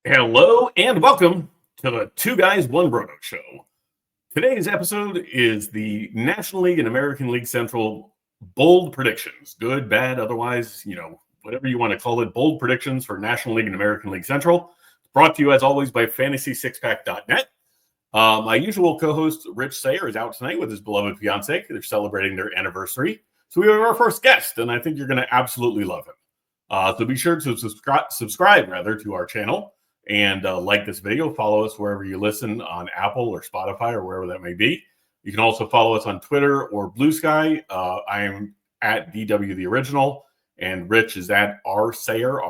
Hello and welcome to the Two Guys, One Broto Show. Today's episode is the National League and American League Central bold predictions. Good, bad, otherwise, whatever you want to call it, bold predictions for National League and American League Central. Brought to you, as always, by FantasySixPack.net. My usual co-host, Rich Sayer, is out tonight with his beloved fiance. They're celebrating their anniversary. So we have our first guest, and I think you're going to absolutely love him. So be sure to subscribe to our channel. And like this video, follow us wherever you listen on Apple or Spotify or wherever that may be. You can also follow us on Twitter or Blue Sky. I am at DW the Original, and Rich is at RSayer,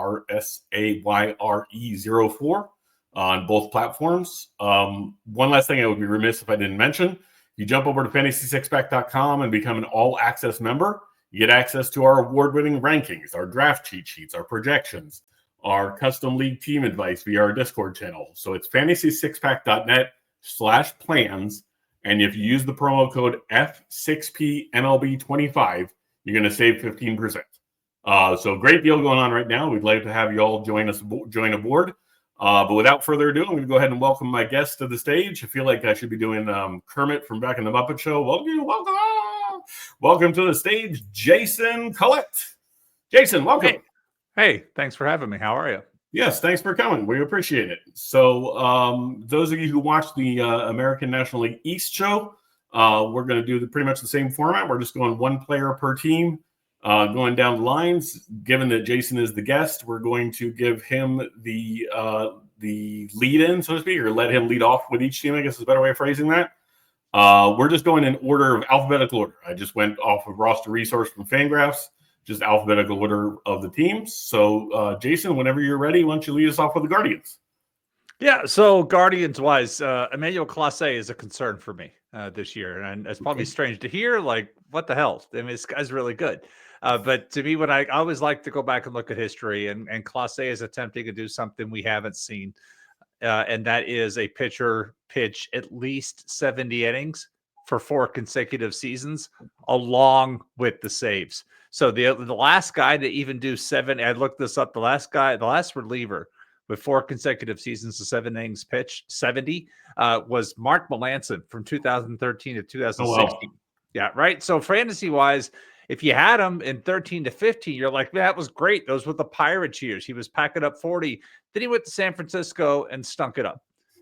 RSAYRE04 on both platforms. One last thing I would be remiss if I didn't mention. If you jump over to FantasySixPack.com and become an all-access member, you get access to our award-winning rankings, our draft cheat sheets, our projections, our custom league team advice via our Discord channel. So it's FantasySixPack.net/plans. And if you use the promo code F6PMLB25, you're going to save 15%. So great deal going on right now. We'd like to have you all join aboard. But without further ado, I'm going to go ahead and welcome my guest to the stage. I feel like I should be doing Kermit from back in the Muppet Show. Welcome to the stage, Jason Collette. Jason, welcome. Hey, thanks for having me. How are you? Yes, thanks for coming. We appreciate it. So those of you who watch the American National League East show, we're going to do pretty much the same format. We're just going one player per team, going down the lines. Given that Jason is the guest, we're going to give him the lead-in, so to speak, or let him lead off with each team, I guess is a better way of phrasing that. We're just going in order of alphabetical order. I just went off of roster resource from Fangraphs. Just alphabetical order of the teams. So, Jason, whenever you're ready, why don't you lead us off with the Guardians? Yeah, so Guardians-wise, Emmanuel Clase is a concern for me this year. And it's probably strange to hear, like, what the hell? I mean, this guy's really good. But to me, when I always like to go back and look at history, and Clase is attempting to do something we haven't seen, and that is a pitcher pitch at least 70 innings for 4 consecutive seasons, along with the saves. So the last guy to even do 7, I looked this up, the last reliever with 4 consecutive seasons of 7 innings pitched, 70, was Mark Melancon from 2013 to 2016. Oh, wow. Yeah, right? So fantasy-wise, if you had him in 13 to 15, you're like, man, that was great. Those were the Pirates years. He was packing up 40. Then he went to San Francisco and stunk it up.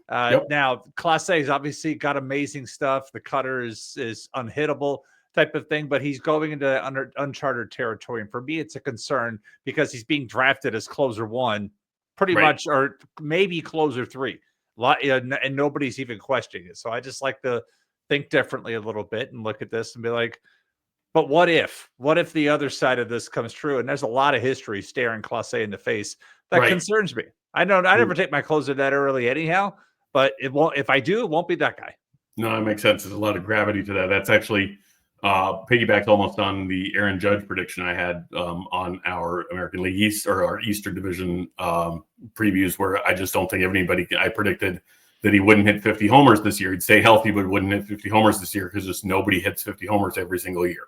Now, Clase has obviously got amazing stuff. The cutter is unhittable type of thing, but he's going into uncharted territory. And for me, it's a concern because he's being drafted as closer 1, pretty much, or maybe closer 3. And nobody's even questioning it. So I just like to think differently a little bit and look at this and be like, but what if the other side of this comes true? And there's a lot of history staring Clase in the face that concerns me. I never take my closer that early anyhow, but it won't. If I do, it won't be that guy. No, that makes sense. There's a lot of gravity to that. That's actually piggybacked almost on the Aaron Judge prediction I had on our American League East or our Eastern Division previews, where I just don't think I predicted that he wouldn't hit 50 homers this year. He'd stay healthy, but wouldn't hit 50 homers this year because just nobody hits 50 homers every single year.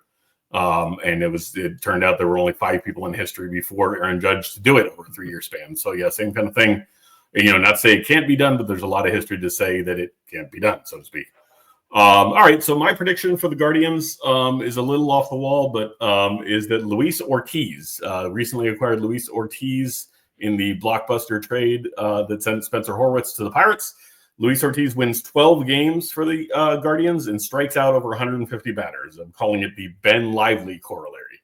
And it turned out there were only 5 people in history before Aaron Judge to do it over a 3-year span. So yeah, same kind of thing. Not to say it can't be done, but there's a lot of history to say that it can't be done, so to speak. All right, so my prediction for the Guardians is a little off the wall, but is that Luis Ortiz, recently acquired Luis Ortiz in the blockbuster trade that sent Spencer Horwitz to the Pirates. Luis Ortiz wins 12 games for the Guardians and strikes out over 150 batters. I'm calling it the Ben Lively corollary.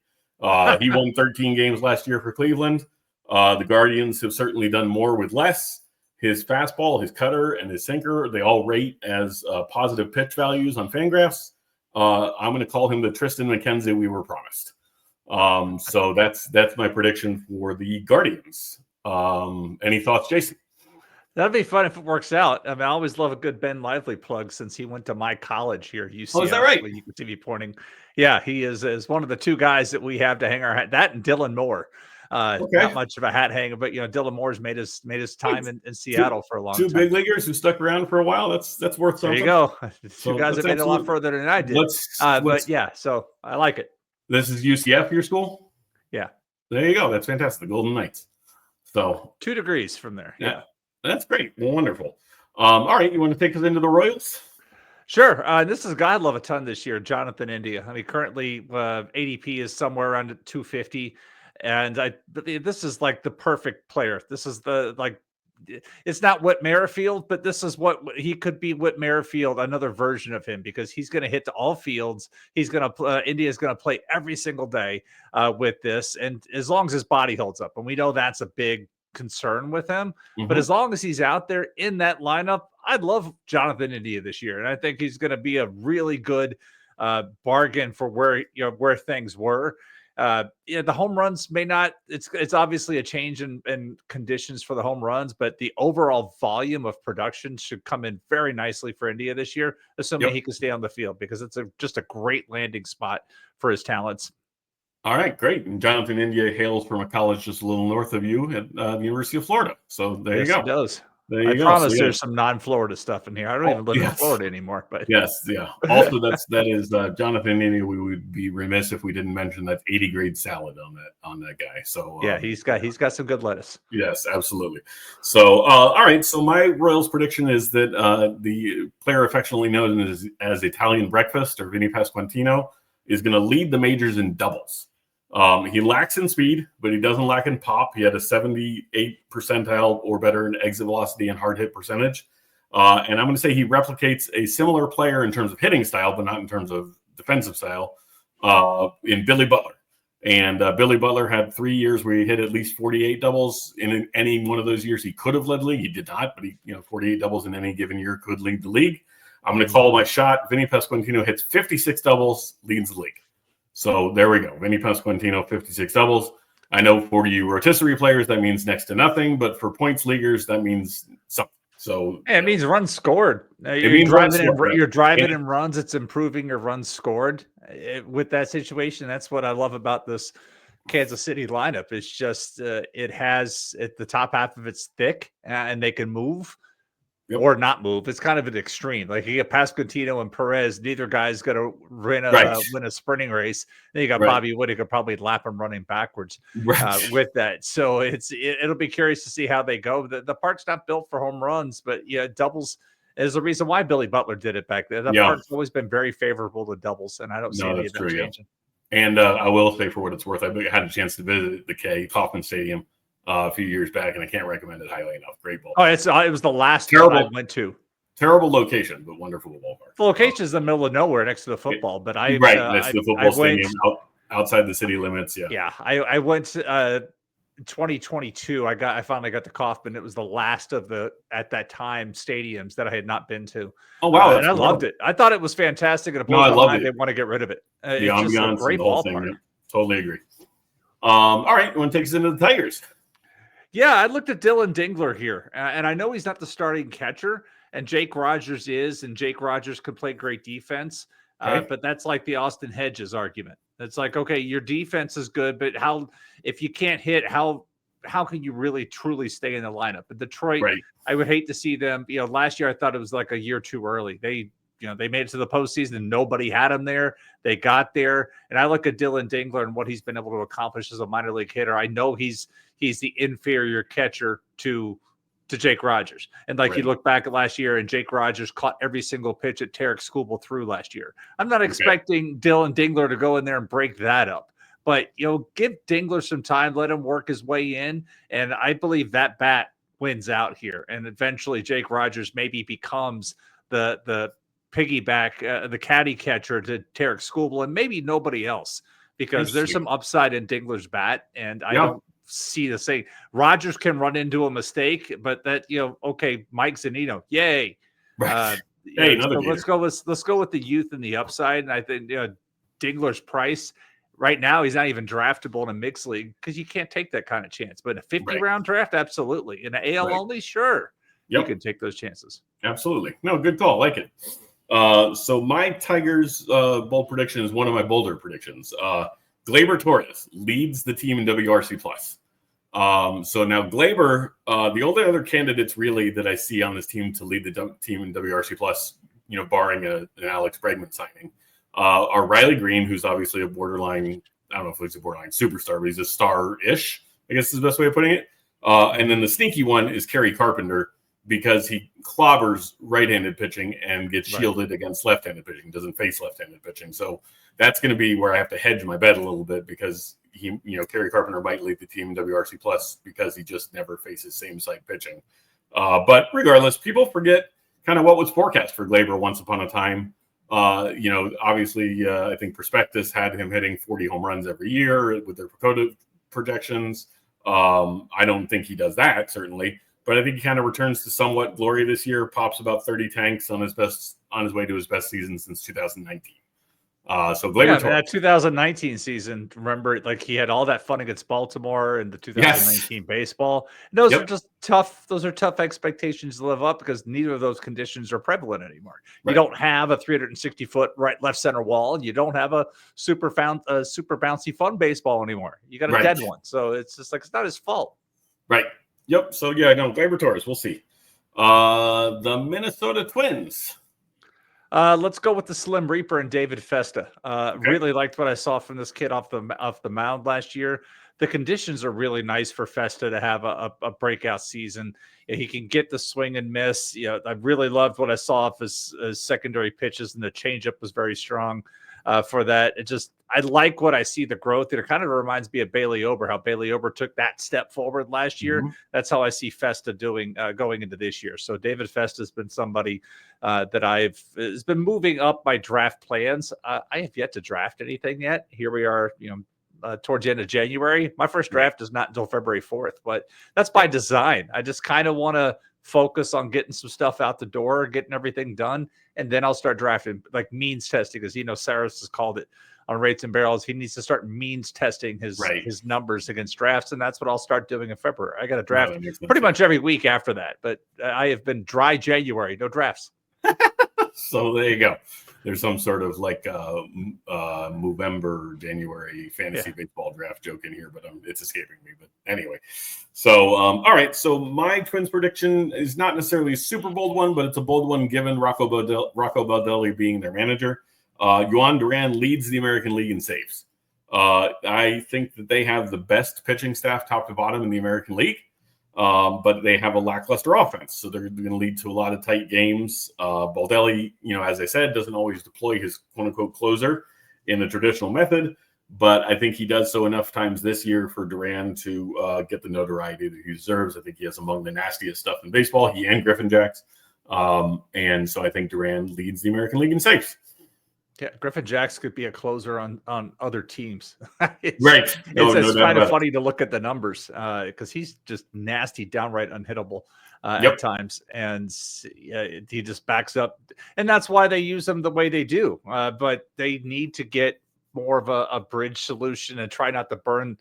He won 13 games last year for Cleveland. The Guardians have certainly done more with less. His fastball, his cutter, and his sinker, they all rate as positive pitch values on Fangraphs. I'm going to call him the Tristan McKenzie we were promised. So that's my prediction for the Guardians. Any thoughts, Jason? That'd be fun if it works out. I mean, I always love a good Ben Lively plug since he went to my college here, UCF. Oh, is that right? You could be pointing. Yeah, he is one of the 2 guys that we have to hang our hat. That and Dylan Moore. Not much of a hat hanger, but Dylan Moore's made his time in Seattle for a long time. 2 big leaguers who stuck around for a while. That's worth something. There you go. 2 guys that made it a lot further than I did. But yeah, so I like it. This is UCF, your school? Yeah. There you go. That's fantastic. The Golden Knights. So 2 degrees from there. Yeah. That's great. Well, wonderful. All right, you want to take us into the Royals? Sure. This is a guy I love a ton this year, Jonathan India. I mean, currently ADP is somewhere around 250, and I believe this is like the perfect player. This is it's not Whit Merrifield, but this is what he could be. Whit Merrifield, another version of him, because he's going to hit to all fields. He's going to India is going to play every single day with this, and as long as his body holds up, and we know that's a big concern with him. But as long as he's out there in that lineup, I'd love Jonathan India this year, and I think he's going to be a really good bargain for where things were. The home runs may not. It's obviously a change in conditions for the home runs, but the overall volume of production should come in very nicely for India this year, assuming he can stay on the field, because it's just a great landing spot for his talents. All right, great. And Jonathan India hails from a college just a little north of you at the University of Florida. So there you go. He does. There you I go. promise So, there's some non-Florida stuff in here. I don't even live in Florida anymore. But yeah. Also, that is Jonathan India. We would be remiss if we didn't mention that 80 grade salad on that guy. So yeah, he's got some good lettuce. Yes, absolutely. So all right. So my Royals prediction is that the player affectionately known as Italian Breakfast, or Vinny Pasquantino, is going to lead the majors in doubles. He lacks in speed, but he doesn't lack in pop. He had a 78 percentile or better in exit velocity and hard hit percentage. And I'm going to say he replicates a similar player in terms of hitting style, but not in terms of defensive style, in Billy Butler. And Billy Butler had 3 years where he hit at least 48 doubles. In any one of those years, he could have led the league. He did not, but 48 doubles in any given year could lead the league. I'm going to call my shot. Vinny Pasquantino hits 56 doubles, leads the league. So there we go. Vinny Pasquantino, 56 doubles. I know for you rotisserie players, that means next to nothing, but for points leaguers, that means something. So it means runs scored. You're driving in runs. It's improving your runs scored with that situation. That's what I love about this Kansas City lineup. It's just it has the top half of it's thick, and they can move. Or not move. It's kind of an extreme. Like you get Pasquantino and Perez, neither guy's going to win a sprinting race. Then you got Bobby Wood, who could probably lap him running backwards with that. So it'll be curious to see how they go. The park's not built for home runs, but doubles is the reason why Billy Butler did it back there. The park's always been very favorable to doubles, and I don't see any of that changing. And I will say, for what it's worth, I had a chance to visit the Kauffman Stadium a few years back, and I can't recommend it highly enough. Great ball. Oh, it was the last one I went to. Terrible location, but wonderful ballpark. The location is in the middle of nowhere next to the football, but next to the football stadium outside the city limits. Yeah, I went 2022. I finally got to Kauffman. It was the last of the at that time stadiums that I had not been to. Oh wow, and I loved it. I thought it was fantastic. And I loved it. They want to get rid of it. The ambiance, just a great ballpark. Totally agree. All right, you want to take us into the Tigers? Yeah, I looked at Dylan Dingler here, and I know he's not the starting catcher, and Jake Rogers is, and Jake Rogers could play great defense, but that's like the Austin Hedges argument. It's like, okay, your defense is good, but if you can't hit, how can you really truly stay in the lineup? But Detroit, I would hate to see them. Last year I thought it was like a year too early. They made it to the postseason and nobody had him there. They got there, and I look at Dylan Dingler and what he's been able to accomplish as a minor league hitter. I know he's the inferior catcher to Jake Rogers. And you look back at last year, and Jake Rogers caught every single pitch that Tarek Skubal threw last year. I'm not expecting Dylan Dingler to go in there and break that up. But, give Dingler some time, let him work his way in, and I believe that bat wins out here. And eventually Jake Rogers maybe becomes the piggyback, the caddy catcher to Tarek Skubal, and maybe nobody else, because there's some upside in Dingler's bat, and I don't see the same. Rogers can run into a mistake, but that Mike Zunino, yay! Let's go with the youth and the upside, and I think Dingler's price right now, he's not even draftable in a mixed league because you can't take that kind of chance. But in a 50-round draft, absolutely. In an AL only, sure, you can take those chances. Absolutely. No, good call. Like it. So my Tigers bold prediction is one of my bolder predictions. Gleyber Torres leads the team in WRC+. So now Gleyber, the only other candidates really that I see on this team to lead the team in WRC+, barring an Alex Bregman signing, are Riley Green, who's obviously a borderline, I don't know if he's a borderline superstar, but he's a star-ish, I guess is the best way of putting it. And then the sneaky one is Kerry Carpenter, because he clobbers right-handed pitching and gets Right. shielded against left-handed pitching, doesn't face left-handed pitching. So that's going to be where I have to hedge my bet a little bit, because Kerry Carpenter might lead the team in WRC plus because he just never faces same side pitching. But regardless, people forget kind of what was forecast for Gleyber once upon a time. Obviously, I think Prospectus had him hitting 40 home runs every year with their Pacoda projections. I don't think he does that, certainly, but I think he kind of returns to somewhat glory this year. Pops about 30 tanks on his way to his best season since 2019. So Gleyber Torres. That 2019 season, remember, like he had all that fun against Baltimore in the 2019 baseball. And those are just tough. Those are tough expectations to live up, because neither of those conditions are prevalent anymore. You don't have a 360-foot right left center wall. You don't have a super bouncy fun baseball anymore. You got a dead one. So it's just like, it's not his fault. Right. Yep. So Gleyber Torres. We'll see. The Minnesota Twins. Let's go with the Slim Reaper and David Festa. Really liked what I saw from this kid off the mound last year. The conditions are really nice for Festa to have a breakout season. He can get the swing and miss. I really loved what I saw of his secondary pitches, and the changeup was very strong for that. I like what I see, the growth. It kind of reminds me of Bailey Ober, how Bailey Ober took that step forward last year. Mm-hmm. That's how I see Festa doing going into this year. So David Festa has been somebody that has been moving up my draft plans. I have yet to draft anything yet. Here we are, towards the end of January. My first draft is not until February 4th, but that's by design. I just kind of want to focus on getting some stuff out the door, getting everything done, and then I'll start drafting, like means testing, as Saris has called it on Rates and Barrels. He needs to start means testing his numbers against drafts, and that's what I'll start doing in February. I got to draft pretty much every week after that, but I have been dry January, no drafts. So there you go. There's some sort of like Movember, January fantasy baseball draft joke in here, but it's escaping me. But anyway, so all right. So my Twins prediction is not necessarily a super bold one, but it's a bold one given Rocco Baldelli being their manager. Yohan Duran leads the American League in saves. I think that they have the best pitching staff top to bottom in the American League. But they have a lackluster offense, so they're going to lead to a lot of tight games. Baldelli, as I said, doesn't always deploy his quote-unquote closer in the traditional method, but I think he does so enough times this year for Duran to get the notoriety that he deserves. I think he has among the nastiest stuff in baseball, he and Griffin Jacks. And so I think Duran leads the American League in saves. Yeah, Griffin Jacks could be a closer on other teams. It's kind of funny to look at the numbers because he's just nasty, downright unhittable at times, and he just backs up, and that's why they use him the way they do. But they need to get more of a bridge solution and try not to burn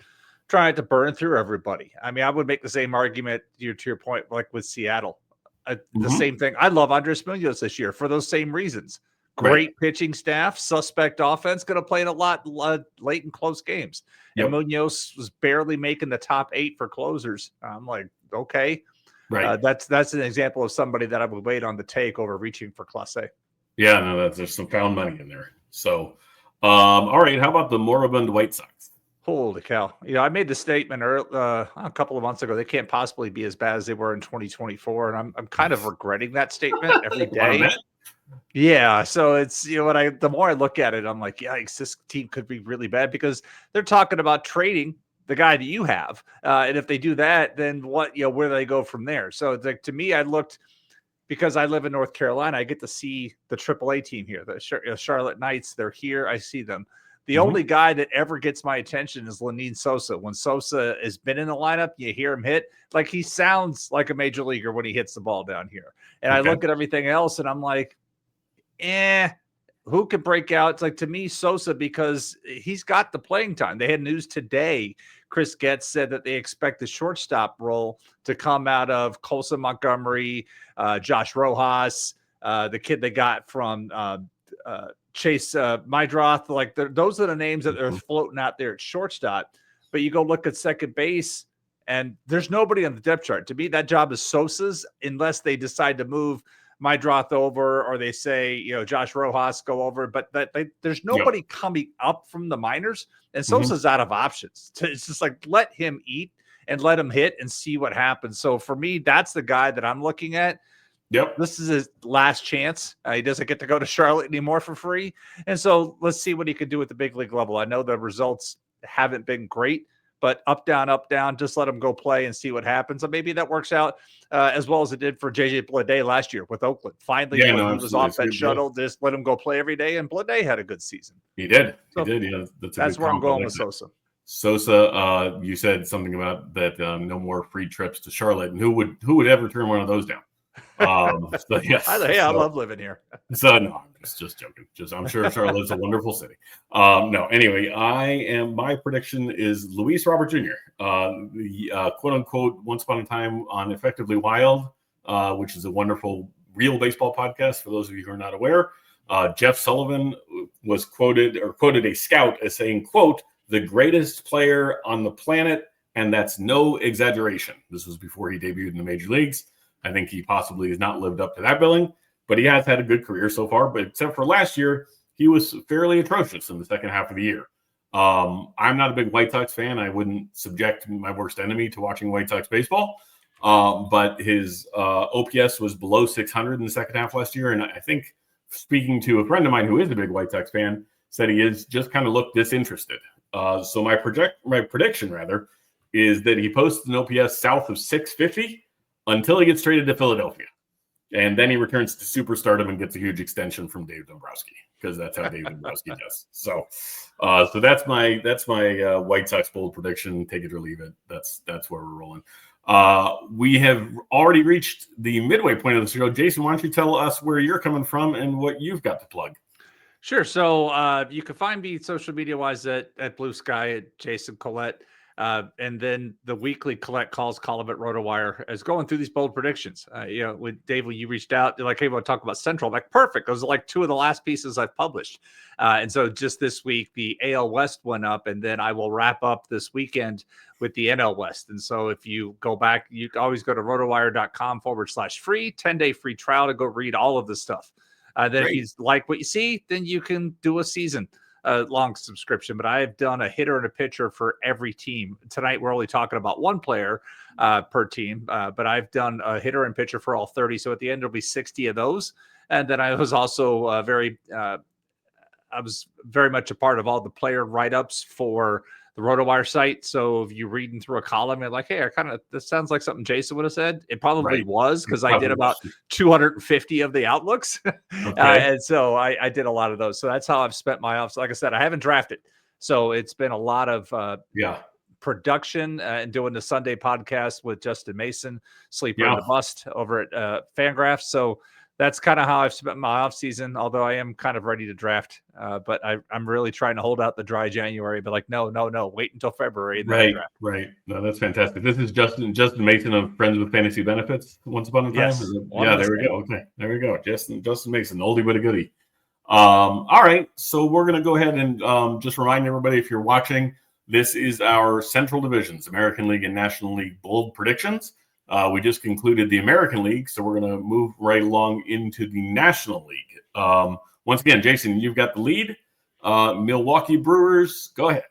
through everybody. I mean, I would make the same argument to your point, like with Seattle, the same thing. I love Andres Munoz this year for those same reasons. Great pitching staff, suspect offense, going to play in a lot late in close games. And Munoz was barely making the top 8 for closers. I'm like, okay. Right. That's an example of somebody that I would wait on the take over reaching for Clase. Yeah, no, there's some found money in there. So, all right, how about the moribund White Sox? Holy cow. I made the statement a couple of months ago, they can't possibly be as bad as they were in 2024. And I'm kind of regretting that statement every day. Yeah, so it's the more I look at it, I'm like, yikes, this team could be really bad because they're talking about trading the guy that you have, and if they do that, then what? Where do they go from there? So it's like, to me, I looked, because I live in North Carolina, I get to see the AAA team here, the Charlotte Knights. They're here, I see them. The only guy that ever gets my attention is Lenin Sosa. When Sosa has been in the lineup, you hear him hit. Like, he sounds like a major leaguer when he hits the ball down here. And I look at everything else, and I'm like, who could break out? It's like, to me, Sosa, because he's got the playing time. They had news today. Chris Getz said that they expect the shortstop role to come out of Colson Montgomery, Josh Rojas, the kid they got from Chase Mydroth. Like, those are the names that are floating out there at shortstop. But you go look at second base, and there's nobody on the depth chart. To me, that job is Sosa's, unless they decide to move Mydroth over, or they say, Josh Rojas go over, but there's nobody coming up from the minors, and Sosa's out of options. It's just like, let him eat. and let him hit and see what happens. So for me, that's the guy that I'm looking at. Yep. This is his last chance. He doesn't get to go to Charlotte anymore for free. And so let's see what he can do at the big league level. I know the results haven't been great, but up, down, just let him go play and see what happens. And maybe that works out as well as it did for JJ Bleday last year with Oakland. Finally, when he was off that shuttle, just let him go play every day. And Bleday had a good season. He did. So he did. Yeah, that's where I'm going with Sosa. Sosa, you said something about that no more free trips to Charlotte, and who would ever turn one of those down? So, yes, I love living here. So no, I'm just joking. I'm sure Charlotte's a wonderful city. No, anyway, my prediction is Luis Robert Jr., the quote unquote once upon a time on Effectively Wild, which is a wonderful real baseball podcast for those of you who are not aware. Jeff Sullivan was quoted a scout as saying, quote, the greatest player on the planet, and that's no exaggeration. This was before he debuted in the major leagues. I think he possibly has not lived up to that billing, but he has had a good career so far. But except for last year, he was fairly atrocious in the second half of the year. I'm not a big White Sox fan. I wouldn't subject my worst enemy to watching White Sox baseball. But his OPS was below 600 in the second half last year. And I think speaking to a friend of mine who is a big White Sox fan, said he is just kind of looked disinterested. So my prediction rather is that he posts an OPS south of 650 until he gets traded to Philadelphia. And then he returns to superstardom and gets a huge extension from Dave Dombrowski, because that's how Dave Dombrowski does. So that's my White Sox bold prediction. Take it or leave it. That's where we're rolling. We have already reached the midway point of the show. Jason, why don't you tell us where you're coming from and what you've got to plug? Sure. So you can find me social media wise at Blue Sky at Jason Collette. And then the weekly Collette Calls column at Rotowire is going through these bold predictions. With Dave, when you reached out, you're like, hey, we want to talk about Central. I'm like, perfect. Those are like two of the last pieces I've published. And so just this week, the AL West went up, and then I will wrap up this weekend with the NL West. And so if you go back, you can always go to rotowire.com/free, 10-day free trial to go read all of the stuff. Then if you like what you see, then you can do a season long subscription. But I have done a hitter and a pitcher for every team. Tonight, we're only talking about one player per team, but I've done a hitter and pitcher for all 30. So at the end, there'll be 60 of those. And then I was also very much a part of all the player write-ups for the Rotowire site. So if you're reading through a column, you're like, hey, this sounds like something Jason would have said. It probably was, because I did about 250 of the outlooks. Okay. And so I did a lot of those. So that's how I've spent my off. Like I said, I haven't drafted. So it's been a lot of production and doing the Sunday podcast with Justin Mason, Sleeper in the Bust over at Fangraphs. So that's kind of how I've spent my off season, although I am kind of ready to draft. But I'm really trying to hold out the dry January, but like, no, wait until February. Right. No, that's fantastic. This is Justin Mason of Friends with Fantasy Benefits. Once upon a time. Yes. There we go. Okay. There we go. Justin Mason, oldie but a goodie. All right. So we're going to go ahead and just remind everybody, if you're watching, this is our Central Divisions, American League and National League bold predictions. We just concluded the American League, so we're going to move right along into the National League. Once again, Jason, you've got the lead. Milwaukee Brewers, go ahead.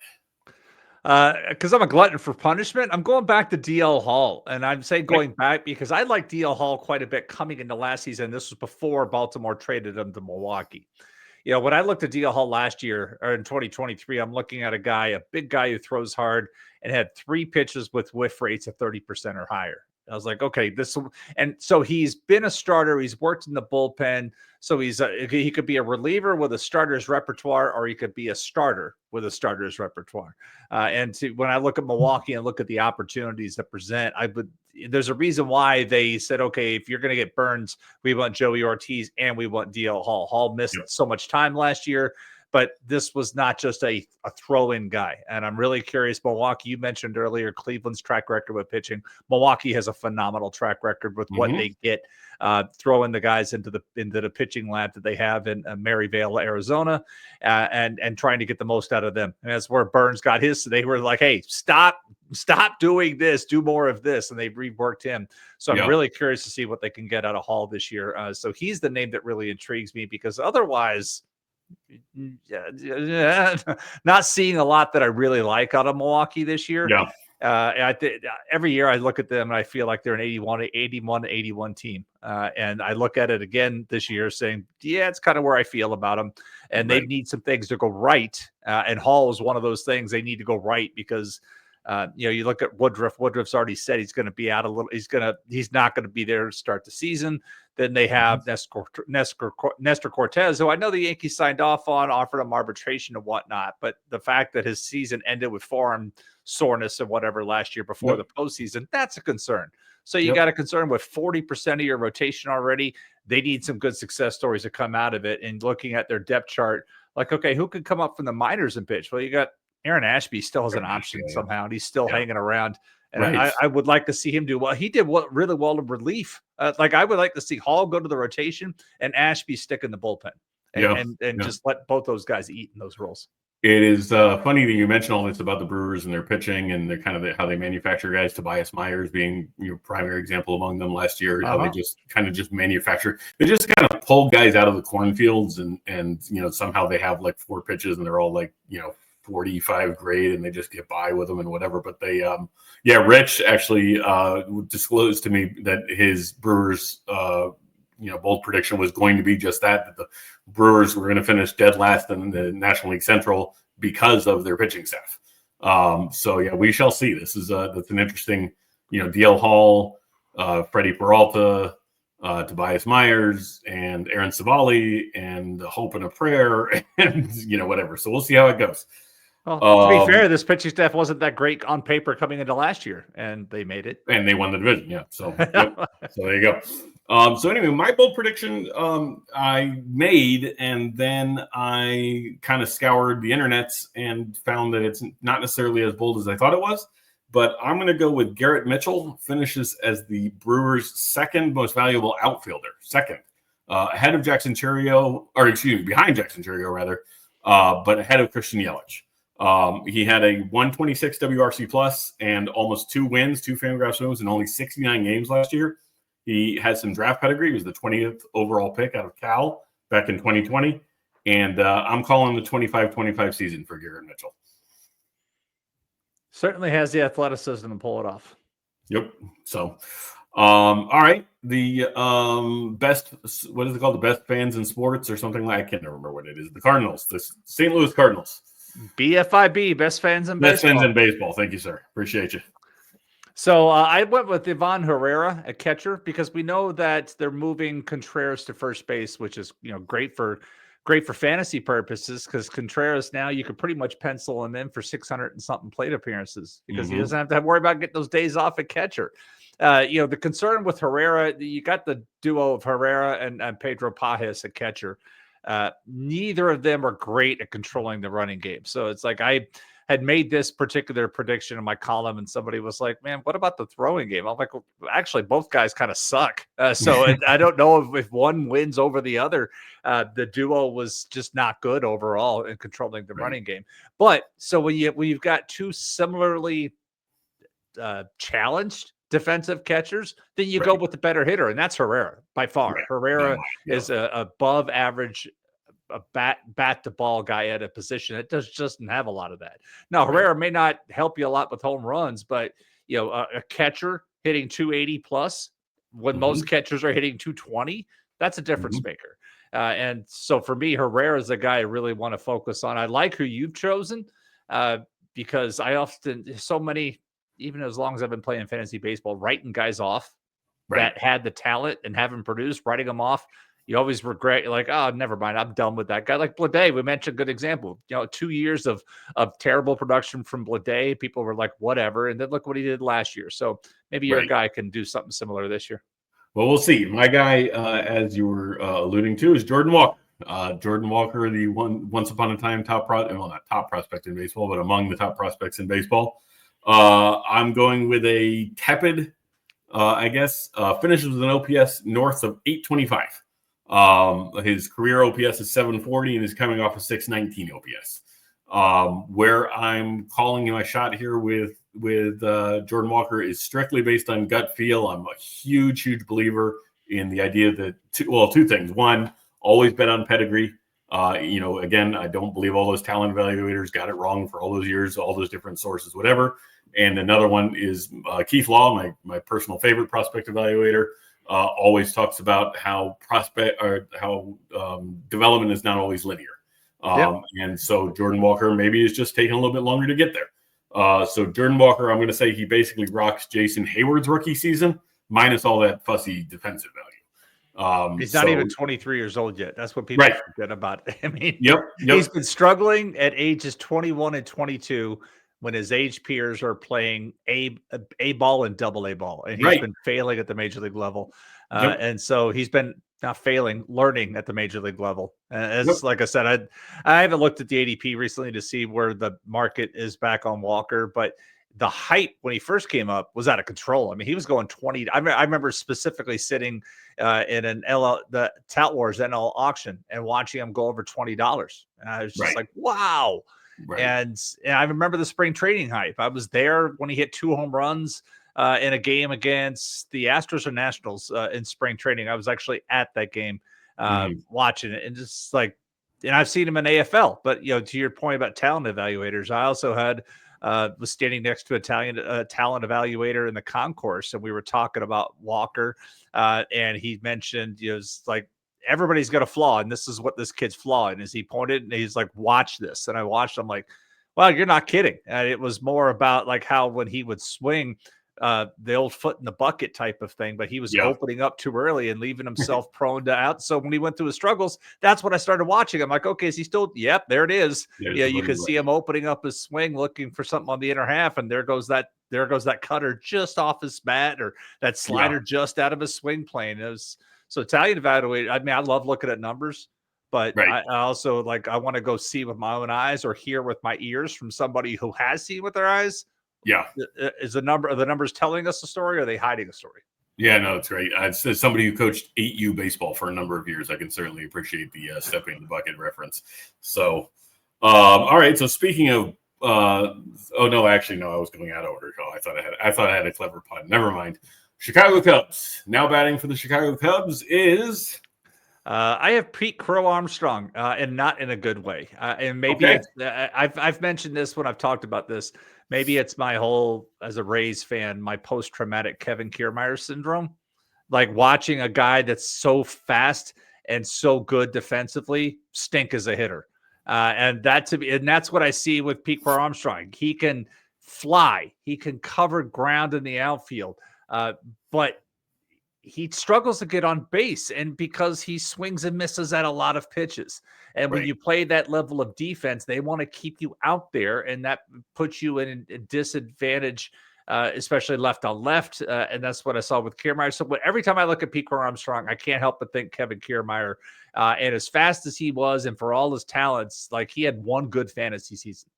Because I'm a glutton for punishment, I'm going back to DL Hall. And I'm saying going back because I like DL Hall quite a bit coming into last season. This was before Baltimore traded him to Milwaukee. When I looked at DL Hall last year, or in 2023, I'm looking at a big guy who throws hard and had 3 pitches with whiff rates of 30% or higher. I was like, okay, and so he's been a starter. He's worked in the bullpen. So he could be a reliever with a starter's repertoire, or he could be a starter with a starter's repertoire. When I look at Milwaukee and look at the opportunities that present, there's a reason why they said, okay, if you're going to get Burns, we want Joey Ortiz and we want DL Hall. Hall missed so much time last year, but this was not just a throw-in guy. And I'm really curious. Milwaukee, you mentioned earlier Cleveland's track record with pitching. Milwaukee has a phenomenal track record with what they get, throwing the guys into the pitching lab that they have in Maryvale, Arizona, and trying to get the most out of them. And that's where Burns got his. So they were like, hey, stop doing this, do more of this. And they've reworked him. So I'm really curious to see what they can get out of Hall this year. So he's the name that really intrigues me, because otherwise, not seeing a lot that I really like out of Milwaukee this year. Every year I look at them and I feel like they're an 81-81 team. And I look at it again this year saying, yeah, it's kind of where I feel about them. And they need some things to go right. And Hall is one of those things they need to go right because, you look at Woodruff. Woodruff's already said he's going to be out a little. He's not going to be there to start the season. Then they have Nestor Cortez, who I know the Yankees signed off on, offered him arbitration and whatnot. But the fact that his season ended with forearm soreness and whatever last year before the postseason, that's a concern. So you got a concern with 40% of your rotation already. They need some good success stories to come out of it. And looking at their depth chart, like, okay, who could come up from the minors and pitch? Well, you got Aaron Ashby still has an option somehow, and he's still hanging around. And I would like to see him do well. He did really well in relief. I would like to see Hall go to the rotation and Ashby stick in the bullpen and just let both those guys eat in those roles. It is funny that you mentioned all this about the Brewers and their pitching and their kind of how they manufacture guys. Tobias Myers being your primary example among them last year. How they just manufacture. They just kind of pull guys out of the cornfields and somehow they have like 4 pitches and they're all like 45 grade and they just get by with them and whatever. But they, Rich actually disclosed to me that his Brewers, bold prediction was going to be just that the Brewers were going to finish dead last in the National League Central because of their pitching staff. We shall see. This is that's an interesting, DL Hall, Freddie Peralta, Tobias Myers, and Aaron Savali, and a hope and a prayer, and whatever. So we'll see how it goes. Well, to be fair, this pitching staff wasn't that great on paper coming into last year, and they made it. And they won the division, yeah. So, so there you go. So anyway, my bold prediction I made, and then I kind of scoured the internets and found that it's not necessarily as bold as I thought it was. But I'm going to go with Garrett Mitchell, finishes as the Brewers' second most valuable outfielder, ahead of Jackson Chourio, behind Jackson Chourio rather, but ahead of Christian Yelich. He had a 126 WRC plus and almost 2 wins, 2 Fangraphs wins in only 69 games last year. He has some draft pedigree. He was the 20th overall pick out of Cal back in 2020. And I'm calling the 25-25 season for Garrett Mitchell. Certainly has the athleticism to pull it off. Yep. So, all right. The best, what is it called? The best fans in sports or something like, I can't remember what it is. The Cardinals, the St. Louis Cardinals. BFIB, best fans in baseball. Best fans in baseball. Thank you, sir. Appreciate you. So I went with Ivan Herrera at catcher because we know that they're moving Contreras to first base, which is great for fantasy purposes because Contreras now you can pretty much pencil him in for 600 and something plate appearances because he doesn't have to worry about getting those days off at catcher. The concern with Herrera, you got the duo of Herrera and Pedro Pajes at catcher. Neither of them are great at controlling the running game. So it's like I had made this particular prediction in my column and somebody was like, man, what about the throwing game? I'm like, well, actually, both guys kind of suck. So I don't know if one wins over the other. The duo was just not good overall in controlling the running game. But so when you've got 2 similarly challenged defensive catchers, then you go with the better hitter, and that's Herrera by far. Herrera is a above average bat to ball guy at a position that doesn't have a lot of that. Now, Herrera may not help you a lot with home runs, but a catcher hitting 280 plus when most catchers are hitting 220, that's a difference maker. And so for me, Herrera is a guy I really want to focus on. I like who you've chosen because I often even as long as I've been playing fantasy baseball, writing guys off that had the talent and haven't produced, writing them off, you always regret. You're like, oh, never mind. I'm done with that guy. Like Blade, we mentioned a good example. 2 years of terrible production from Blade. People were like, whatever. And then look what he did last year. So maybe your guy can do something similar this year. Well, we'll see. My guy, as you were alluding to, is Jordan Walker. Jordan Walker, the once upon a time not top prospect in baseball, but among the top prospects in baseball. I'm going with a tepid, finishes with an OPS north of 825. His career OPS is 740 and is coming off a 619 OPS. Where I'm calling my shot here with Jordan Walker is strictly based on gut feel. I'm a huge believer in the idea that two things. One, always bet on pedigree. Again, I don't believe all those talent evaluators got it wrong for all those years, all those different sources, whatever. And another one is Keith Law, my personal favorite prospect evaluator, always talks about how development is not always linear. And so Jordan Walker maybe is just taking a little bit longer to get there. So Jordan Walker, I'm going to say he basically rocks Jason Hayward's rookie season minus all that fussy defensive value. He's not even 23 years old yet. That's what people forget about. I mean, he's been struggling at ages 21 and 22 when his age peers are playing A ball and double A ball, and he's been failing at the major league level. And so he's been not failing, learning at the major league level. Like I said, I haven't looked at the ADP recently to see where the market is back on Walker, but the hype when he first came up was out of control. I mean, he was going 20. I remember specifically sitting in the Tout Wars NL auction and watching him go over $20. And I was just like, wow. And I remember the spring training hype. I was there when he hit 2 home runs in a game against the Astros or Nationals in spring training. I was actually at that game watching it, and just like, and I've seen him in AFL. But to your point about talent evaluators, I also was standing next to a talent evaluator in the concourse, and we were talking about Walker, and he mentioned, it's like, everybody's got a flaw, and this is what this kid's flaw. And as he pointed, and he's like, watch this. And I watched, I'm like, well, you're not kidding. And it was more about like how when he would swing, the old foot in the bucket type of thing, but he was opening up too early and leaving himself prone to out. So when he went through his struggles, that's when I started watching. I'm like, okay, is he still? Yep, there it is. You can see him opening up his swing, looking for something on the inner half, and there goes that cutter just off his bat, or that slider just out of his swing plane. It was so Italian evaluator. I mean, I love looking at numbers, but I also I want to go see with my own eyes or hear with my ears from somebody who has seen with their eyes. Yeah. Is are the numbers telling us a story, or are they hiding a story? Yeah, no, it's great. As somebody who coached 8U baseball for a number of years, I can certainly appreciate the stepping the bucket reference. So, all right. So speaking of, I was going out of order. Oh, I thought I had a clever pun. Never mind. Chicago Cubs. Now batting for the Chicago Cubs is. I have Pete Crow Armstrong, and not in a good way. And maybe it's, I've mentioned this when I've talked about this. Maybe it's my whole, as a Rays fan, my post-traumatic Kevin Kiermaier syndrome. Like watching a guy that's so fast and so good defensively stink as a hitter. And that's what I see with Pete Crow Armstrong. He can fly. He can cover ground in the outfield. But he struggles to get on base, and because he swings and misses at a lot of pitches. And when you play that level of defense, they want to keep you out there, and that puts you in a disadvantage, especially left on left. And that's what I saw with Kiermaier. So every time I look at Pete Armstrong, I can't help but think Kevin Kiermaier. And as fast as he was, and for all his talents, like he had one good fantasy season,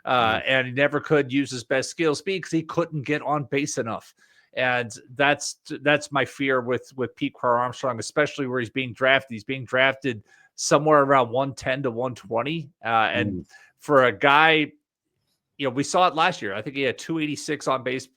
and he never could use his best skill speed because he couldn't get on base enough. And that's my fear with Pete Crow Armstrong, especially where he's being drafted. He's being drafted somewhere around 110 to 120. And for a guy, we saw it last year. I think he had 286 on base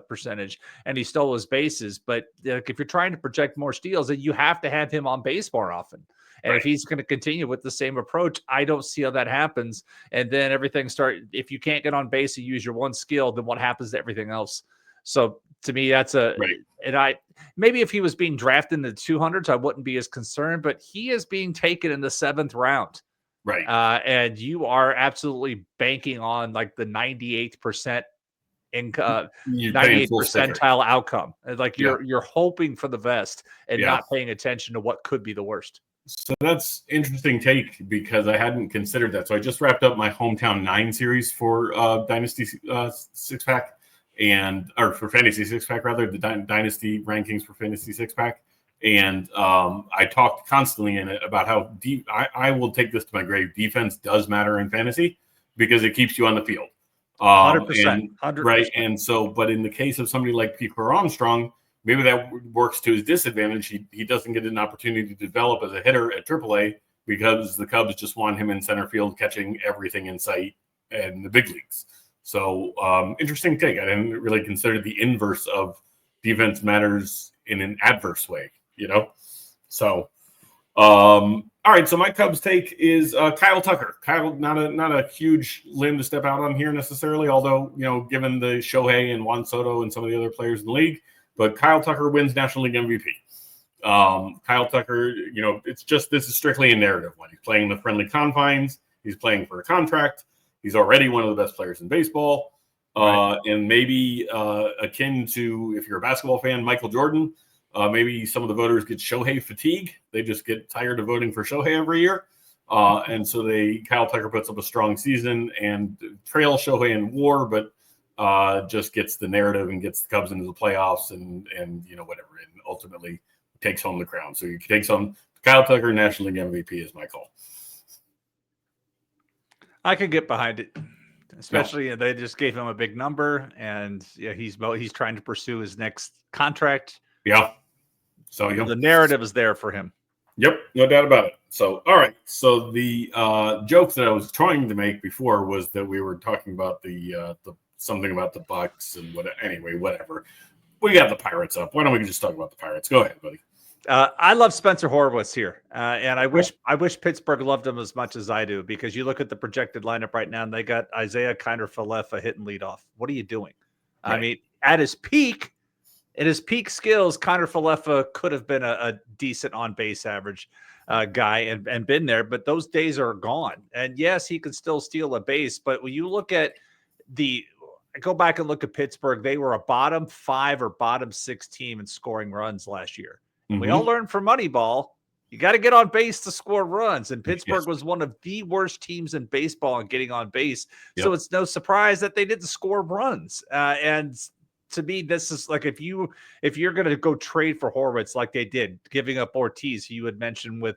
percentage, and he stole his bases. But if you're trying to project more steals, then you have to have him on base more often. And if he's going to continue with the same approach, I don't see how that happens. And then if you can't get on base and use your one skill, then what happens to everything else? So to me, that's and maybe if he was being drafted in the 200s, I wouldn't be as concerned, but he is being taken in the 7th round. Right. And you are absolutely banking on like the 98th percentile outcome. Like you're hoping for the best and not paying attention to what could be the worst. So that's interesting take, because I hadn't considered that. So I just wrapped up my Hometown 9 series for Dynasty 6-pack. Or for Fantasy 6-pack, rather, the Dynasty rankings for Fantasy 6-pack. And I talked constantly in it about how deep I will take this to my grave. Defense does matter in fantasy because it keeps you on the field. 100%. Right. And so, but in the case of somebody like Pete Armstrong, maybe that works to his disadvantage. He doesn't get an opportunity to develop as a hitter at AAA because the Cubs just want him in center field catching everything in sight in the big leagues. So interesting take. I didn't really consider the inverse of defense matters in an adverse way, So All right, so my Cubs take is Kyle Tucker. Kyle, not a huge limb to step out on here necessarily, although, given the Shohei and Juan Soto and some of the other players in the league, but Kyle Tucker wins National League MVP. Kyle Tucker, this is strictly a narrative one. He's playing in the friendly confines. He's playing for a contract. He's already one of the best players in baseball. Right. And maybe akin to, if you're a basketball fan, Michael Jordan. Maybe some of the voters get Shohei fatigue. They just get tired of voting for Shohei every year. And so Kyle Tucker puts up a strong season and trails Shohei in WAR, but just gets the narrative and gets the Cubs into the playoffs and whatever, and ultimately takes home the crown. So he takes home Kyle Tucker, National League MVP is my call. I could get behind it. Especially they just gave him a big number, and he's trying to pursue his next contract. Yeah. So the narrative is there for him. Yep, no doubt about it. So, all right. So the joke that I was trying to make before was that we were talking about the something about the Bucks and whatever. We got the Pirates up. Why don't we just talk about the Pirates? Go ahead, buddy. I love Spencer Horwitz here, and I wish Pittsburgh loved him as much as I do, because you look at the projected lineup right now, and they got Isaiah Kiner-Falefa hitting leadoff. What are you doing? Right. I mean, at his peak skills, Kiner-Falefa could have been a decent on base average guy and been there, but those days are gone. And yes, he could still steal a base, but when you look at go back and look at Pittsburgh, they were a bottom 5 or bottom 6 team in scoring runs last year. Mm-hmm. We all learned from Moneyball, you got to get on base to score runs. And Pittsburgh was one of the worst teams in baseball in getting on base. Yep. So it's no surprise that they didn't score runs. And to me, this is like, if you're going to go trade for Horwitz like they did, giving up Ortiz, you had mentioned with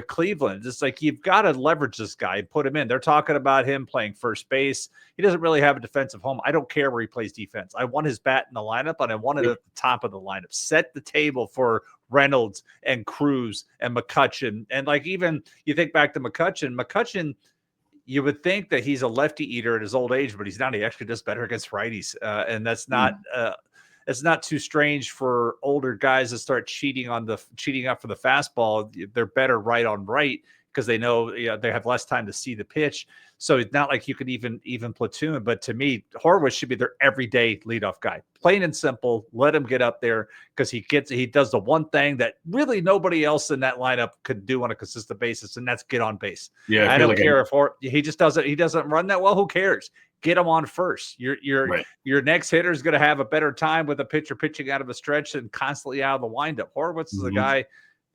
Cleveland, it's like, you've got to leverage this guy and put him in. They're talking about him playing first base. He doesn't really have a defensive home. I don't care where he plays defense. I want his bat in the lineup, and I want it at the top of the lineup. Set the table for Reynolds and Cruz and McCutchen. And like, even you think back to McCutchen, you would think that he's a lefty eater at his old age, but he's not. He actually does better against righties. And that's not it's not too strange for older guys to start cheating up for the fastball. They're better right on right, because they know they have less time to see the pitch. So it's not like you could even platoon. But to me, Horwitz should be their everyday leadoff guy. Plain and simple. Let him get up there, because he does the one thing that really nobody else in that lineup could do on a consistent basis, and that's get on base. Yeah, I don't care if he just doesn't. He doesn't run that well. Who cares? Get him on first. Your next hitter is going to have a better time with a pitcher pitching out of a stretch and constantly out of the windup. Horwitz is a guy.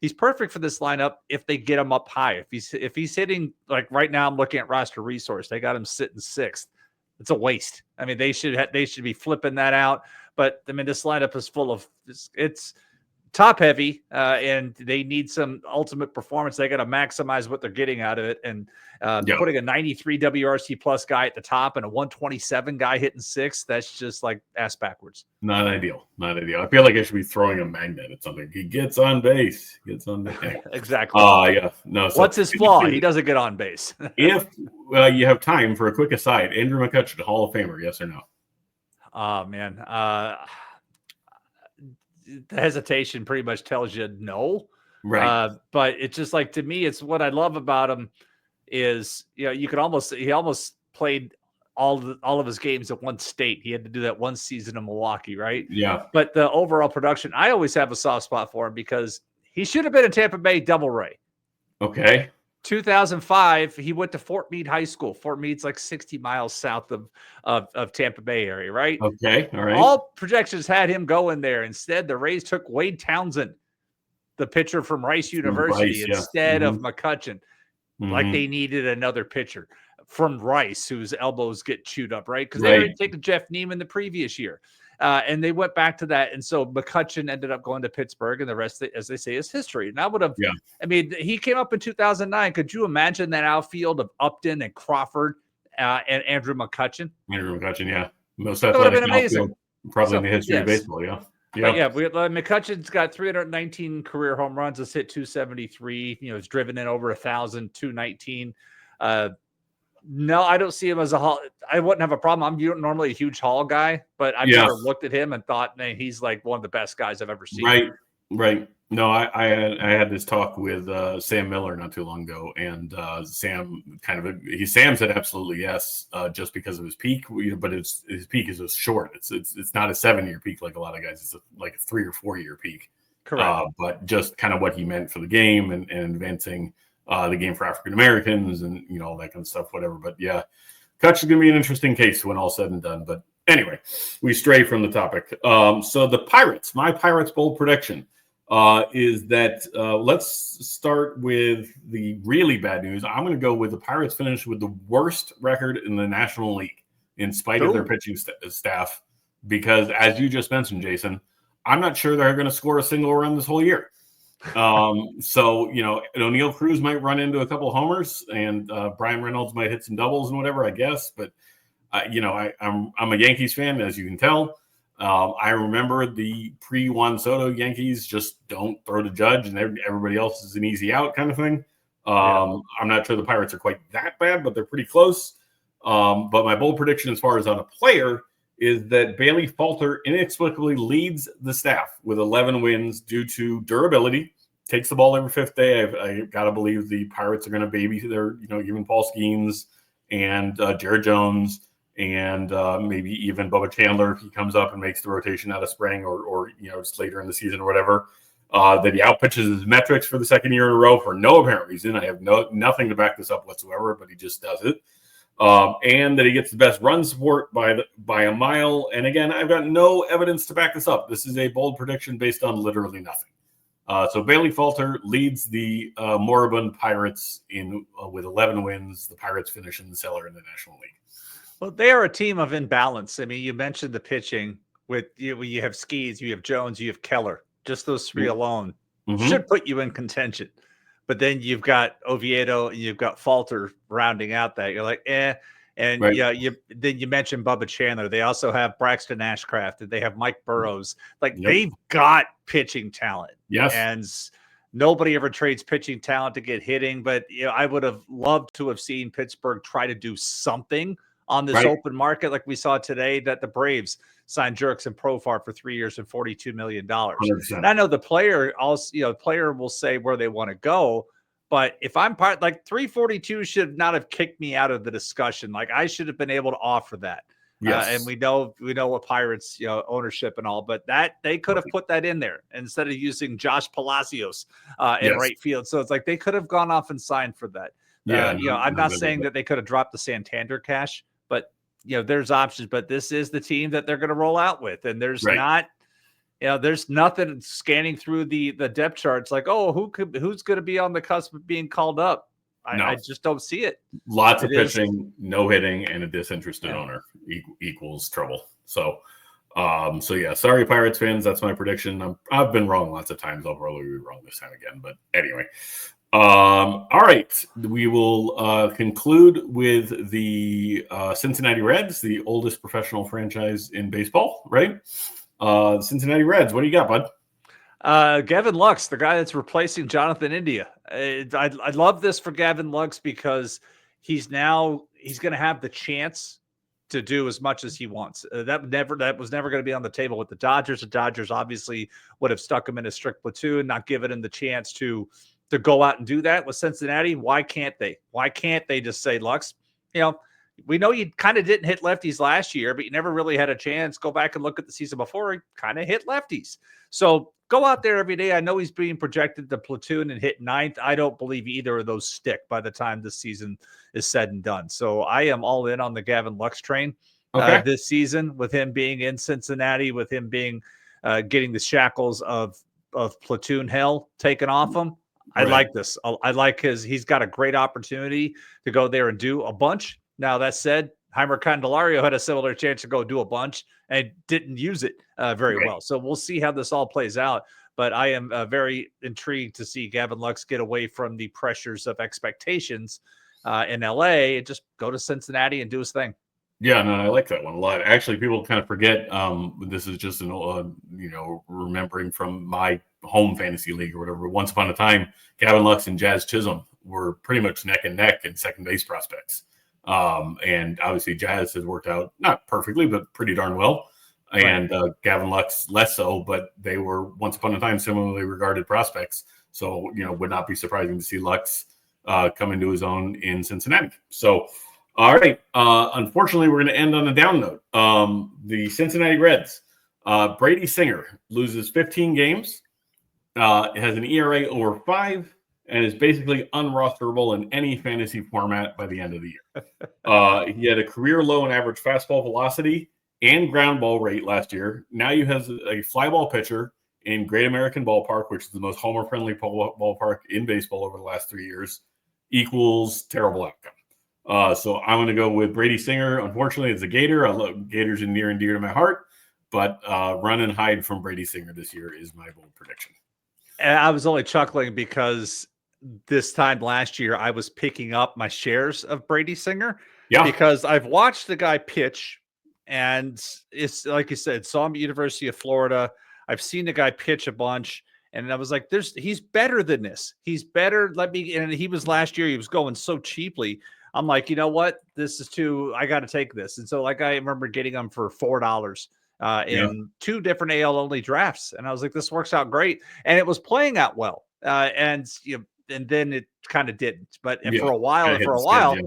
He's perfect for this lineup if they get him up high. If he's hitting, like right now, I'm looking at roster resource. They got him sitting 6th. It's a waste. I mean, they should be flipping that out. But I mean, this lineup is full of it's top heavy, and they need some ultimate performance. They got to maximize what they're getting out of it. And putting a 93 WRC plus guy at the top and a 127 guy hitting 6th, that's just like ass backwards. Not ideal. I feel like I should be throwing a magnet at something. He gets on base. Exactly. Yeah. No. So what's his flaw? He doesn't get on base. If you have time for a quick aside, Andrew McCutchen, Hall of Famer, yes or no? Oh man. The hesitation pretty much tells you no. Right. But it's just like, to me, it's what I love about him is, you could he almost played all of his games at one state. He had to do that one season in Milwaukee, right? Yeah. But the overall production, I always have a soft spot for him, because he should have been in Tampa Bay Double A. Okay. 2005, he went to Fort Meade High School. Fort Meade's like 60 miles south of Tampa Bay area, right? Okay, all right. All projections had him going there. Instead, the Rays took Wade Townsend, the pitcher from Rice University, instead of McCutchen. Like they needed another pitcher from Rice whose elbows get chewed up, right? Because they already taken Jeff Neiman the previous year. And they went back to that. And so McCutchen ended up going to Pittsburgh, and the rest, as they say, is history. And I would have, I mean, he came up in 2009. Could you imagine that outfield of Upton and Crawford and Andrew McCutchen? Andrew McCutchen, yeah. Most athletic outfield probably in the history of baseball, McCutchen's got 319 career home runs. Has hit 273. He's driven in over 1,000, 219. No, I don't see him as a Hall. I wouldn't have a problem. I'm normally a huge Hall guy, but I've never looked at him and thought, man, he's like one of the best guys I've ever seen. Right. No, I had this talk with Sam Miller not too long ago, and Sam Sam said absolutely yes, just because of his peak. But his peak is just short. It's not a 7-year peak like a lot of guys. It's like a 3 or 4 year peak. Correct. But just kind of what he meant for the game and advancing the game for African Americans and all that kind of stuff, whatever. But yeah, Kutch is going to be an interesting case when all said and done. But anyway, we stray from the topic. So the Pirates, my Pirates bold prediction. Is that let's start with the really bad news. I'm going to go with the Pirates finish with the worst record in the National League in spite of their pitching staff, because as you just mentioned, Jason, I'm not sure they're going to score a single run this whole year. So, O'Neill Cruz might run into a couple of homers and Brian Reynolds might hit some doubles and whatever, I guess. But, I'm a Yankees fan, as you can tell. I remember the pre-Juan Soto Yankees just don't throw to Judge and everybody else is an easy out kind of thing. I'm not sure the Pirates are quite that bad, but they're pretty close. But my bold prediction as far as on a player is that Bailey Falter inexplicably leads the staff with 11 wins due to durability, takes the ball every fifth day. I got to believe the Pirates are going to baby their, even Paul Skeens and Jared Jones, and maybe even Bubba Chandler if he comes up and makes the rotation out of spring or just later in the season or whatever. That he outpitches his metrics for the second year in a row for no apparent reason. I have nothing to back this up whatsoever, but he just does it. And that he gets the best run support by a mile. And again, I've got no evidence to back this up. This is a bold prediction based on literally nothing. So Bailey Falter leads the moribund Pirates with 11 wins. The Pirates finish in the cellar in the National League. Well, they are a team of imbalance. I mean, you mentioned the pitching with you have Skeens, you have Jones, you have Keller. Just those three alone should put you in contention. But then you've got Oviedo and you've got Falter rounding out that. You're like, eh. And right. Then you mentioned Bubba Chandler. They also have Braxton Ashcraft and they have Mike Burrows. They've got pitching talent. Yes. And nobody ever trades pitching talent to get hitting. But I would have loved to have seen Pittsburgh try to do something on this open market, like we saw today, that the Braves signed Jerks and Profar for 3 years and $42 million. 100%. And I know the player also, player will say where they want to go, but if I'm part, 342 should not have kicked me out of the discussion. I should have been able to offer that. Yes. And we know what Pirates, ownership and all, but that they could have put that in there instead of using Josh Palacios in right field. So it's they could have gone off and signed for that. I'm not saying that they could have dropped the Santander cash, but there's options. But this is the team that they're going to roll out with, and there's there's nothing scanning through the depth charts who's going to be on the cusp of being called up. I just don't see it. Lots of pitching, no hitting, and a disinterested owner equals trouble. So sorry, Pirates fans. That's my prediction. I've been wrong lots of times. I'll probably be wrong this time again. But anyway. All right, we will conclude with the Cincinnati Reds, the oldest professional franchise in baseball, right? Cincinnati Reds, what do you got, bud? Gavin Lux, the guy that's replacing Jonathan India. I love this for Gavin Lux because he's going to have the chance to do as much as he wants. That was never going to be on the table with the Dodgers. The Dodgers obviously would have stuck him in a strict platoon, not given him the chance to go out and do that. With Cincinnati. Why can't they? Why can't they just say, Lux, we know you kind of didn't hit lefties last year, but you never really had a chance. Go back and look at the season before. He kind of hit lefties. So go out there every day. I know he's being projected to platoon and hit ninth. I don't believe either of those stick by the time this season is said and done. So I am all in on the Gavin Lux train this season, with him being in Cincinnati, with him being getting the shackles of platoon hell taken off him. I like this. I like he's got a great opportunity to go there and do a bunch. Now, that said, Heimer Candelario had a similar chance to go do a bunch and didn't use it very well. So we'll see how this all plays out. But I am very intrigued to see Gavin Lux get away from the pressures of expectations in LA and just go to Cincinnati and do his thing. Yeah, no, I like that one a lot. Actually, people kind of forget this is just an remembering from my home fantasy league or whatever. Once upon a time, Gavin Lux and Jazz Chisholm were pretty much neck and neck in second base prospects. And obviously Jazz has worked out not perfectly, but pretty darn well. and Gavin Lux less so, but they were once upon a time similarly regarded prospects. So, would not be surprising to see Lux come into his own in Cincinnati. So, all right. Unfortunately, we're going to end on a down note. The Cincinnati Reds, Brady Singer loses 15 games, has an ERA over 5, and is basically unrosterable in any fantasy format by the end of the year. He had a career low in average fastball velocity and ground ball rate last year. Now you have a fly ball pitcher in Great American Ballpark, which is the most homer-friendly ballpark in baseball over the last 3 years, equals terrible outcome. So I'm going to go with Brady Singer. Unfortunately, it's a Gator. I love Gators are near and dear to my heart, but run and hide from Brady Singer this year is my bold prediction. And I was only chuckling because this time last year I was picking up my shares of Brady Singer because I've watched the guy pitch, and it's like you said, saw him at University of Florida. I've seen the guy pitch a bunch, and I was like, he's better than this. He's better. And he was last year, he was going so cheaply. I'm like, you know what? This is I got to take this. And so I remember getting him for $4 in 2 different AL only drafts. And I was like, this works out great. And it was playing out well. And then it kind of didn't, but for a while,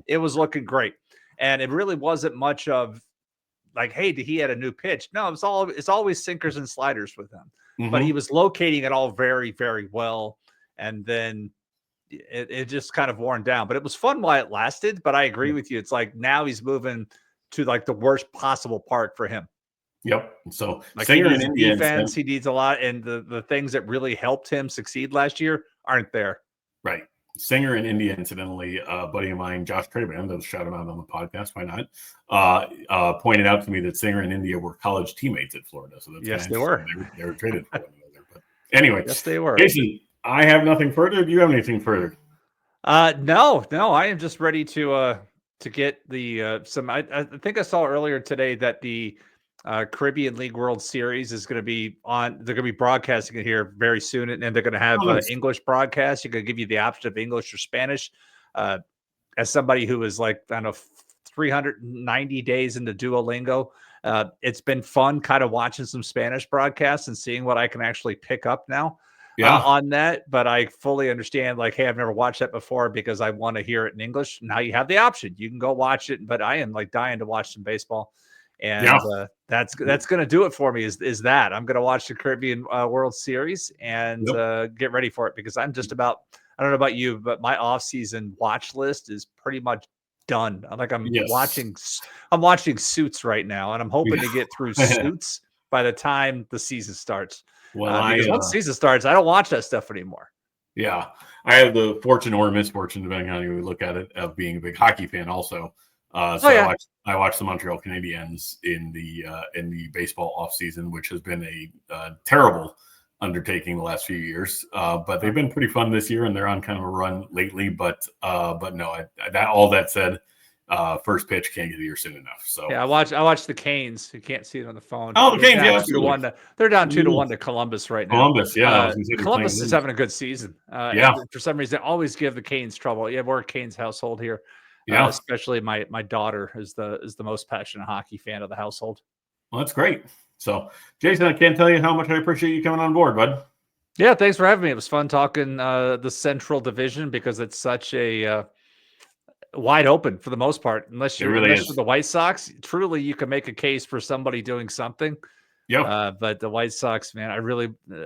it was looking great. And it really wasn't much of like, hey, he had a new pitch. No, it's always sinkers and sliders with him, but he was locating it all very, very well. And then it just kind of worn down, but it was fun while it lasted. But I agree with you. It's like now he's moving to like the worst possible part for him. Yep. So like he needs defense, he needs a lot. And the things that really helped him succeed last year aren't there. Right. Singer in India, incidentally, a buddy of mine, Josh Traban, they'll shout him out on the podcast, why not, pointed out to me that Singer and India were college teammates at Florida. So that's yes, they were. They were traded for one another. But anyway, yes, they were. Jason, I have nothing further. Do you have anything further? No, I am just ready to get the some. I think I saw earlier today that the Caribbean League World Series is going to be on. They're going to be broadcasting it here very soon, and they're going to have English broadcast. You're going to give you the option of English or Spanish. As somebody who is like, I don't know, 390 days into Duolingo, it's been fun kind of watching some Spanish broadcasts and seeing what I can actually pick up now on that. But I fully understand, like, hey, I've never watched that before because I want to hear it in English. Now you have the option. You can go watch it, but I am like dying to watch some baseball. And that's going to do it for me is that I'm going to watch the Caribbean World Series and get ready for it because I'm just about, I don't know about you, but my off-season watch list is pretty much done. I'm watching Suits right now, and I'm hoping to get through Suits by the time the season starts. Well, because once the season starts, I don't watch that stuff anymore. Yeah. I have the fortune or misfortune, depending on how you look at it, of being a big hockey fan also. I watched the Montreal Canadiens in the baseball offseason, which has been a terrible undertaking the last few years. But they've been pretty fun this year, and they're on kind of a run lately. But no, all that said, first pitch can't get here soon enough. So I watched the Canes. You can't see it on the phone. Oh, the Canes, they're down 2-1 to Columbus right now. Columbus is having a good season. For some reason, they always give the Canes trouble. Yeah, we're a Canes household here. Especially my daughter is the most passionate hockey fan of the household. Well, that's great. So, Jason, I can't tell you how much I appreciate you coming on board, bud. Yeah, thanks for having me. It was fun talking the Central Division because it's such a wide open for the most part. Unless you're the White Sox, truly you can make a case for somebody doing something. Yeah. But the White Sox, man,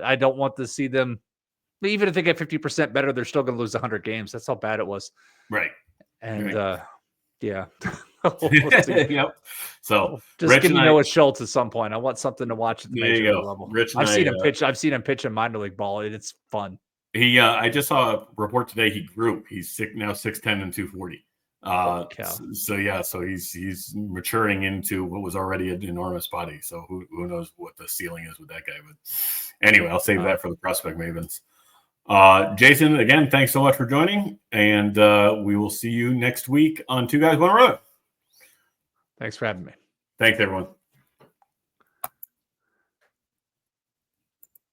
I don't want to see them. Even if they get 50% better, they're still going to lose 100 games. That's how bad it was. Right. And yep. So just give me Noah Schultz at some point. I want something to watch at the major league level. I've seen him pitch. I've seen him pitch in minor league ball, and it's fun. I just saw a report today. He grew. He's now 6'10" and 240. So he's maturing into what was already an enormous body. So who knows what the ceiling is with that guy? But anyway, I'll save that for the prospect mavens. Jason, again, thanks so much for joining, and we will see you next week on Two Guys, One Road. Thanks for having me. Thanks, everyone.